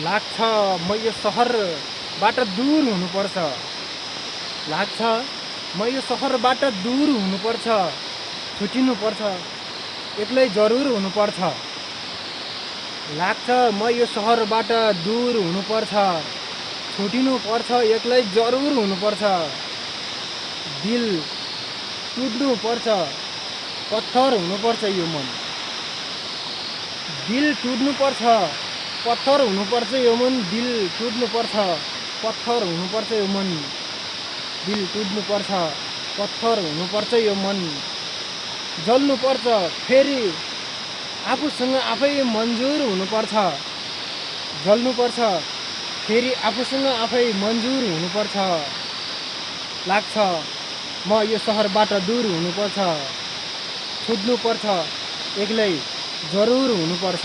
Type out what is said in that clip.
लाग्छ म यो सहरबाट दूर हुनुपर्छ। लाग्छ म यो सहरबाट दूर हुनुपर्छ। छुटिनुपर्छ एक्लै जरुर हुनुपर्छ। लाग्छ म यो सहरबाट दूर हुनुपर्छ। छुटिनुपर्छ एक्लै जरुर हुनुपर्छ। दिल टुट्नुपर्छ पत्थर हुनुपर्छ यो मन। दिल टुट्नुपर्छ पत्थर हुनुपर्छ यो मन। दिल टुट्नुपर्छ पत्थर हुनुपर्छ यो मन। दिल टुट्नुपर्छ पत्थर हुनुपर्छ यो मन। जल्नुपर्छ फेरि आफूसँग आफै मन्जुर हुनुपर्छ। जल्नुपर्छ फेरि आफूसँग आफै मन्जुर हुनुपर्छ। लाग्छ म यो सहरबाट दूर हुनुपर्छ। छुट्नुपर्छ एक्लै जरुर हुनुपर्छ।